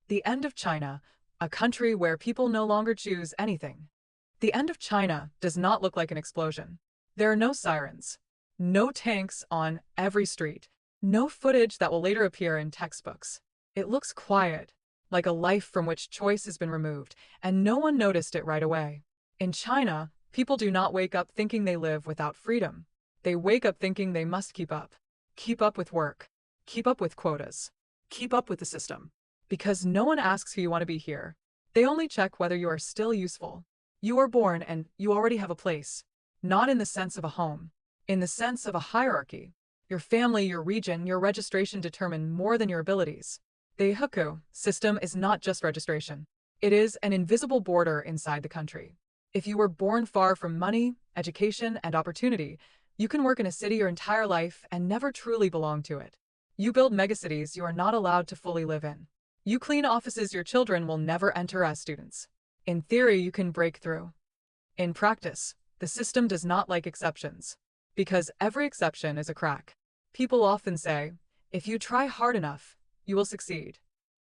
The end of China, a country where people no longer choose anything. The end of China does not look like an explosion. There are no sirens, no tanks on every street, no footage that will later appear in textbooks. It looks quiet, like a life from which choice has been removed, and no one noticed it right away. In China, people do not wake up thinking they live without freedom. They wake up thinking they must keep up. Keep up with work. Keep up with quotas. Keep up with the system. Because no one asks who you want to be here. They only check whether you are still useful. You are born and you already have a place. Not in the sense of a home. In the sense of a hierarchy. Your family, your region, your registration determine more than your abilities. The hukou system is not just registration. It is an invisible border inside the country. If you were born far from money, education, and opportunity, you can work in a city your entire life and never truly belong to it. You build megacities you are not allowed to fully live in. You clean offices your children will never enter as students. In theory, you can break through. In practice, the system does not like exceptions. Because every exception is a crack. People often say, if you try hard enough, you will succeed.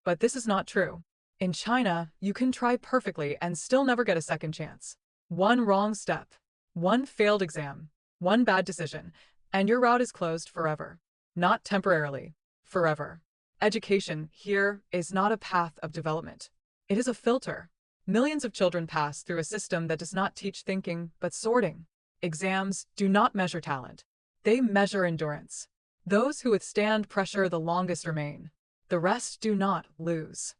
But this is not true. In China, you can try perfectly and still never get a second chance. One wrong step, one failed exam, one bad decision, and your route is closed forever. Not temporarily, forever. Education here is not a path of development. It is a filter. Millions of children pass through a system that does not teach thinking, but sorting. Exams do not measure talent. They measure endurance. Those who withstand pressure the longest remain. The rest do not lose.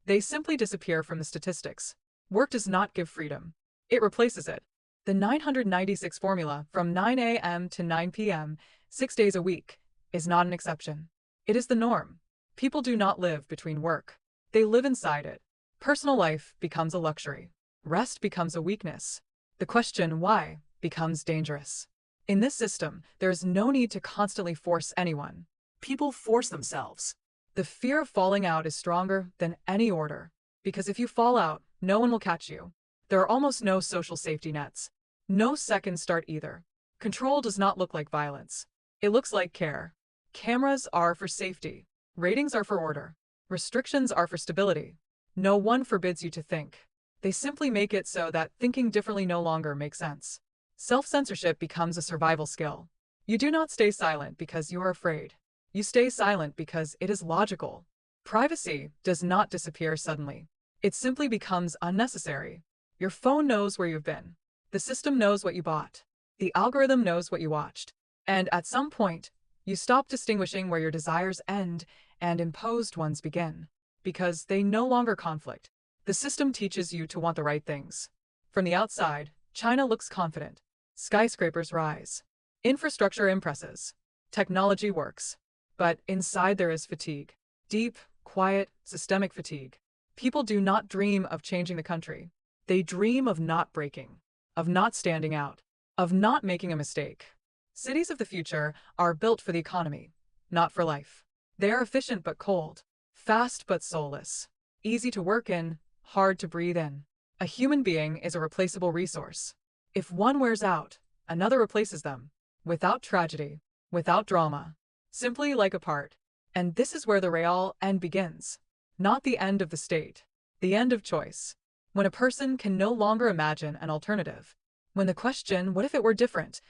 They simply disappear from the statistics. Work does not give freedom. It replaces it. The 996 formula from 9 a.m. to 9 p.m., 6 days a week, is not an exception. It is the norm. People do not live between work. They live inside it. Personal life becomes a luxury. Rest becomes a weakness. The question why becomes dangerous. In this system, there is no need to constantly force anyone. People force themselves. The fear of falling out is stronger than any order. Because if you fall out, no one will catch you. There are almost no social safety nets. No second start either. Control does not look like violence. It looks like care. Cameras are for safety. Ratings are for order. Restrictions are for stability. No one forbids you to think. They simply make it so that thinking differently no longer makes sense. Self-censorship becomes a survival skill. You do not stay silent because you are afraid. You stay silent because it is logical. Privacy does not disappear suddenly. It simply becomes unnecessary. Your phone knows where you've been. The system knows what you bought. The algorithm knows what you watched. And at some point, you stop distinguishing where your desires end and imposed ones begin. Because they no longer conflict. The system teaches you to want the right things. From the outside, China looks confident. Skyscrapers rise. Infrastructure impresses. Technology works. But inside there is fatigue. Deep, quiet, systemic fatigue. People do not dream of changing the country. They dream of not breaking, of not standing out, of not making a mistake. Cities of the future are built for the economy, not for life. They are efficient but cold, fast but soulless, easy to work in, hard to breathe in. A human being is a replaceable resource. If one wears out, another replaces them, without tragedy, without drama, simply like a part. And this is where the real end begins. Not the end of the state, the end of choice. When a person can no longer imagine an alternative. When the question, what if it were different,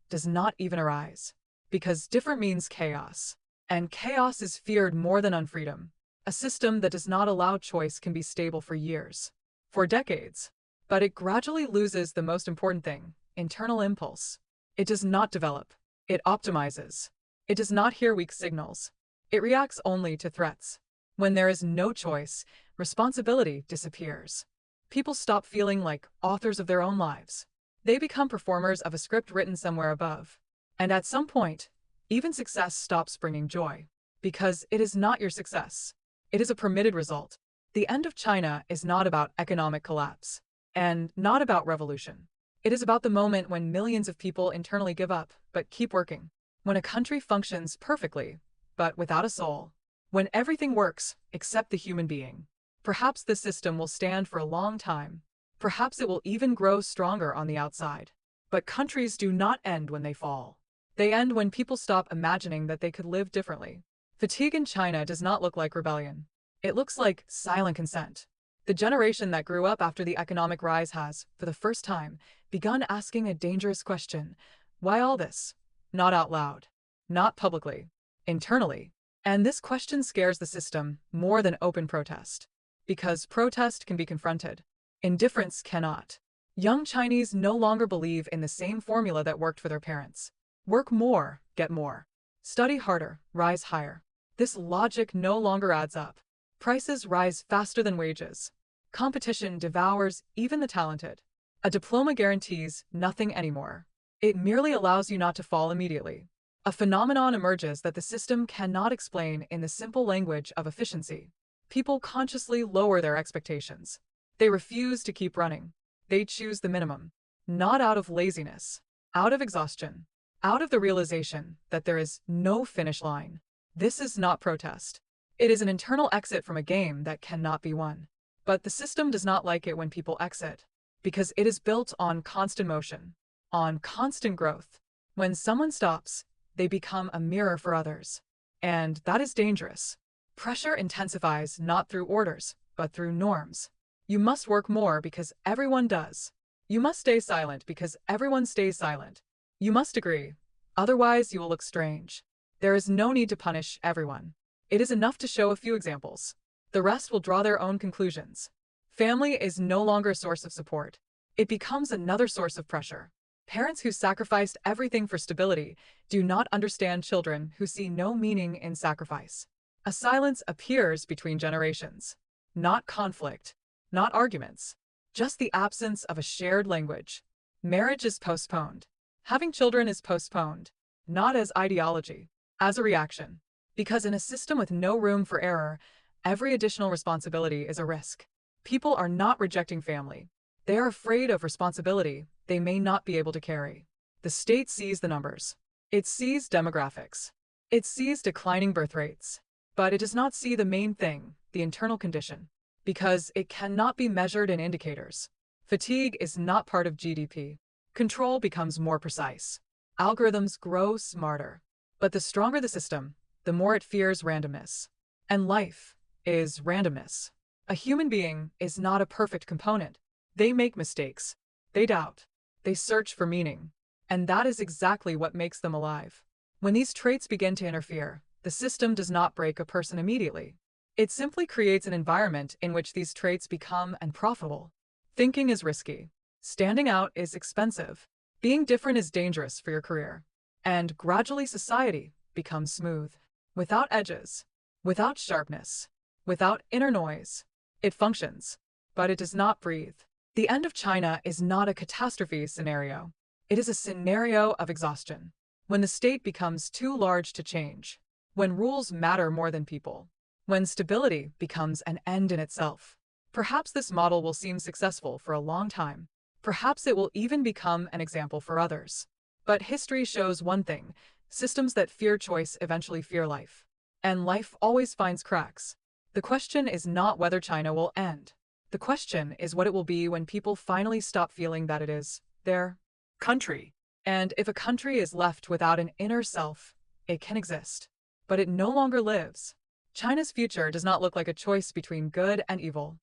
does not even arise. Because different means chaos. And chaos is feared more than unfreedom. A system that does not allow choice can be stable for years. For decades. But it gradually loses the most important thing, internal impulse. It does not develop. It optimizes. It does not hear weak signals. It reacts only to threats. When there is no choice, responsibility disappears. People stop feeling like authors of their own lives. They become performers of a script written somewhere above. And at some point, even success stops bringing joy. Because it is not your success. It is a permitted result. The end of China is not about economic collapse. And not about revolution. It is about the moment when millions of people internally give up, but keep working. When a country functions perfectly, but without a soul. When everything works, except the human being. Perhaps the system will stand for a long time. Perhaps it will even grow stronger on the outside. But countries do not end when they fall. They end when people stop imagining that they could live differently. Fatigue in China does not look like rebellion. It looks like silent consent. The generation that grew up after the economic rise has, for the first time, begun asking a dangerous question. Why all this? Not out loud. Not publicly. Internally. And this question scares the system more than open protest. Because protest can be confronted. Indifference cannot. Young Chinese no longer believe in the same formula that worked for their parents. Work more, get more. Study harder, rise higher. This logic no longer adds up. Prices rise faster than wages. Competition devours even the talented. A diploma guarantees nothing anymore. It merely allows you not to fall immediately. A phenomenon emerges that the system cannot explain in the simple language of efficiency. People consciously lower their expectations. They refuse to keep running. They choose the minimum. Not out of laziness. Out of exhaustion. Out of the realization that there is no finish line. This is not protest. It is an internal exit from a game that cannot be won. But the system does not like it when people exit. Because it is built on constant motion. On constant growth. When someone stops, they become a mirror for others. And that is dangerous. Pressure intensifies not through orders, but through norms. You must work more because everyone does. You must stay silent because everyone stays silent. You must agree. Otherwise, you will look strange. There is no need to punish everyone. It is enough to show a few examples. The rest will draw their own conclusions. Family is no longer a source of support. It becomes another source of pressure. Parents who sacrificed everything for stability do not understand children who see no meaning in sacrifice. A silence appears between generations. Not conflict. Not arguments. Just the absence of a shared language. Marriage is postponed. Having children is postponed. Not as ideology. As a reaction. Because in a system with no room for error, every additional responsibility is a risk. People are not rejecting family. They are afraid of responsibility they may not be able to carry. The state sees the numbers. It sees demographics. It sees declining birth rates. But it does not see the main thing, the internal condition. Because it cannot be measured in indicators. Fatigue is not part of GDP. Control becomes more precise. Algorithms grow smarter. But the stronger the system, the more it fears randomness. And life is randomness. A human being is not a perfect component. They make mistakes. They doubt. They search for meaning. And that is exactly what makes them alive. When these traits begin to interfere, the system does not break a person immediately. It simply creates an environment in which these traits become unprofitable. Thinking is risky. Standing out is expensive. Being different is dangerous for your career. And gradually society becomes smooth. Without edges. Without sharpness. Without inner noise. It functions. But it does not breathe. The end of China is not a catastrophe scenario. It is a scenario of exhaustion. When the state becomes too large to change. When rules matter more than people. When stability becomes an end in itself. Perhaps this model will seem successful for a long time. Perhaps it will even become an example for others. But history shows one thing: systems that fear choice eventually fear life. And life always finds cracks. The question is not whether China will end. The question is what it will be when people finally stop feeling that it is their country. And if a country is left without an inner self, it can exist. But it no longer lives. China's future does not look like a choice between good and evil.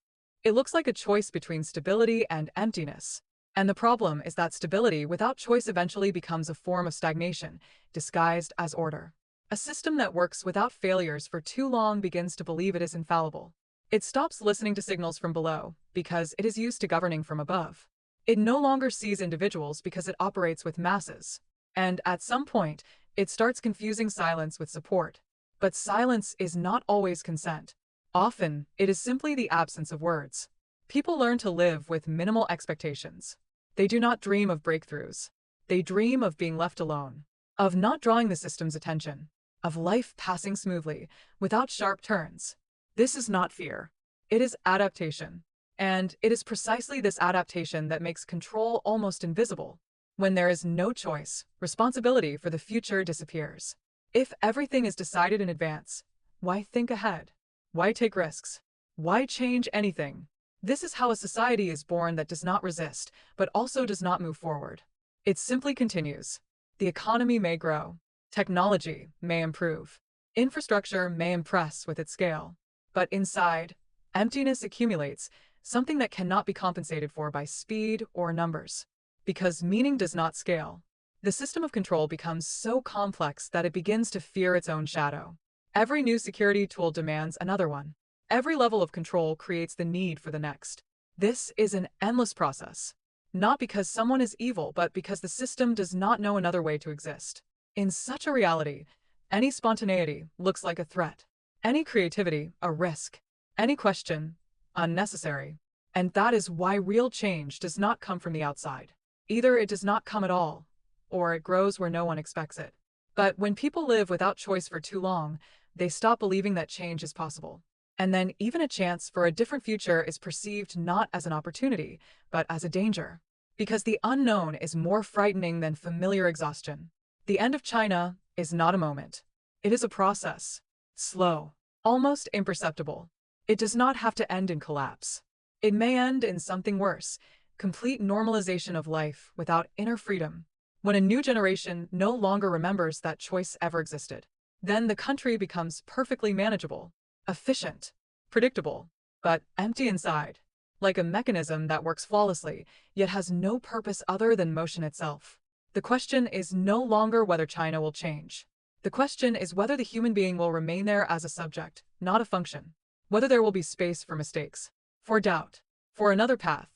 It looks like a choice between stability and emptiness. And the problem is that stability without choice eventually becomes a form of stagnation, disguised as order. A system that works without failures for too long begins to believe it is infallible. It stops listening to signals from below, because it is used to governing from above. It no longer sees individuals because it operates with masses. And at some point, it starts confusing silence with support. But silence is not always consent. Often, it is simply the absence of words. People learn to live with minimal expectations. They do not dream of breakthroughs. They dream of being left alone. Of not drawing the system's attention. Of life passing smoothly, without sharp turns. This is not fear. It is adaptation. And it is precisely this adaptation that makes control almost invisible. When there is no choice, responsibility for the future disappears. If everything is decided in advance, why think ahead? Why take risks? Why change anything? This is how a society is born that does not resist, but also does not move forward. It simply continues. The economy may grow. Technology may improve. Infrastructure may impress with its scale. But inside, emptiness accumulates, something that cannot be compensated for by speed or numbers. Because meaning does not scale, the system of control becomes so complex that it begins to fear its own shadow. Every new security tool demands another one. Every level of control creates the need for the next. This is an endless process. Not because someone is evil, but because the system does not know another way to exist. In such a reality, any spontaneity looks like a threat. Any creativity, a risk. Any question, unnecessary. And that is why real change does not come from the outside. Either it does not come at all, or it grows where no one expects it. But when people live without choice for too long, they stop believing that change is possible. And then even a chance for a different future is perceived not as an opportunity, but as a danger. Because the unknown is more frightening than familiar exhaustion. The end of China is not a moment. It is a process. Slow, almost imperceptible. It does not have to end in collapse. It may end in something worse, complete normalization of life without inner freedom. When a new generation no longer remembers that choice ever existed, then the country becomes perfectly manageable, efficient, predictable, but empty inside, like a mechanism that works flawlessly, yet has no purpose other than motion itself. The question is no longer whether China will change. The question is whether the human being will remain there as a subject, not a function. Whether there will be space for mistakes, for doubt, for another path.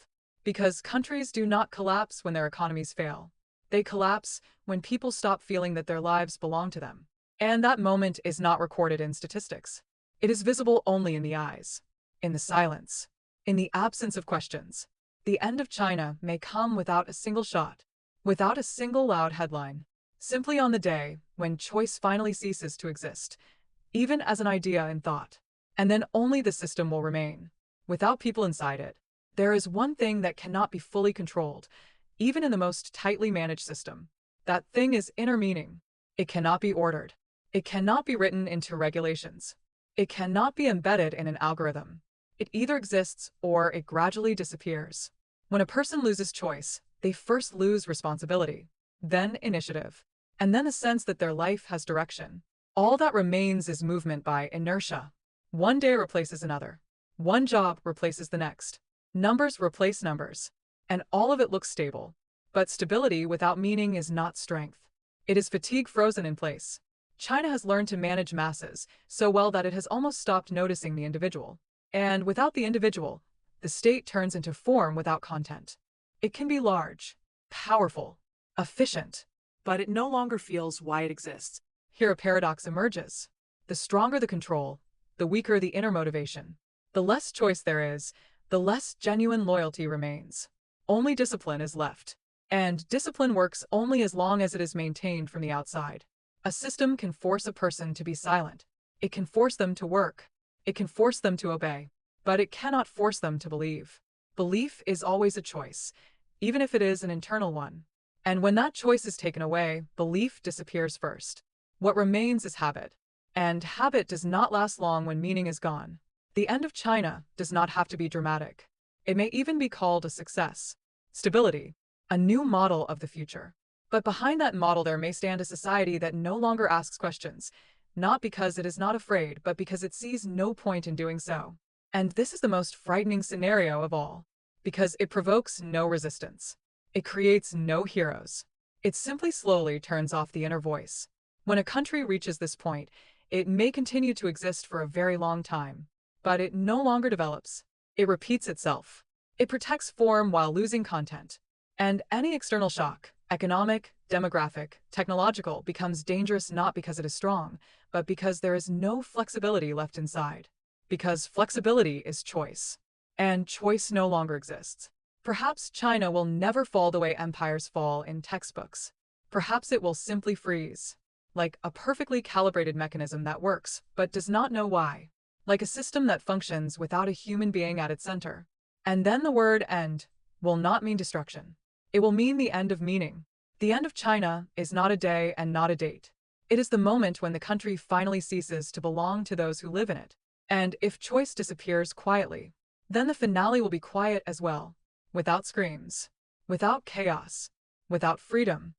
Because countries do not collapse when their economies fail. They collapse when people stop feeling that their lives belong to them. And that moment is not recorded in statistics. It is visible only in the eyes, in the silence, in the absence of questions. The end of China may come without a single shot, without a single loud headline, simply on the day when choice finally ceases to exist, even as an idea in thought. And then only the system will remain, without people inside it. There is one thing that cannot be fully controlled, even in the most tightly managed system. That thing is inner meaning. It cannot be ordered. It cannot be written into regulations. It cannot be embedded in an algorithm. It either exists or it gradually disappears. When a person loses choice, they first lose responsibility, then initiative, and then the sense that their life has direction. All that remains is movement by inertia. One day replaces another. One job replaces the next. Numbers replace numbers. And all of it looks stable. But stability without meaning is not strength. It is fatigue frozen in place. China has learned to manage masses so well that it has almost stopped noticing the individual. And without the individual, the state turns into form without content. It can be large, powerful, efficient, but it no longer feels why it exists. Here a paradox emerges. The stronger the control, the weaker the inner motivation. The less choice there is, the less genuine loyalty remains. Only discipline is left. And discipline works only as long as it is maintained from the outside. A system can force a person to be silent. It can force them to work. It can force them to obey. But it cannot force them to believe. Belief is always a choice, even if it is an internal one. And when that choice is taken away, belief disappears first. What remains is habit. And habit does not last long when meaning is gone. The end of China does not have to be dramatic. It may even be called a success. Stability, a new model of the future. But behind that model there may stand a society that no longer asks questions, not because it is not afraid, but because it sees no point in doing so. And this is the most frightening scenario of all, because it provokes no resistance. It creates no heroes. It simply slowly turns off the inner voice. When a country reaches this point, it may continue to exist for a very long time, but it no longer develops. It repeats itself. It protects form while losing content. And any external shock, economic, demographic, technological, becomes dangerous not because it is strong, but because there is no flexibility left inside. Because flexibility is choice. And choice no longer exists. Perhaps China will never fall the way empires fall in textbooks. Perhaps it will simply freeze. Like a perfectly calibrated mechanism that works, but does not know why. Like a system that functions without a human being at its center. And then the word end will not mean destruction. It will mean the end of meaning. The end of China is not a day and not a date. It is the moment when the country finally ceases to belong to those who live in it. And if choice disappears quietly, then the finale will be quiet as well, without screams, without chaos, without freedom.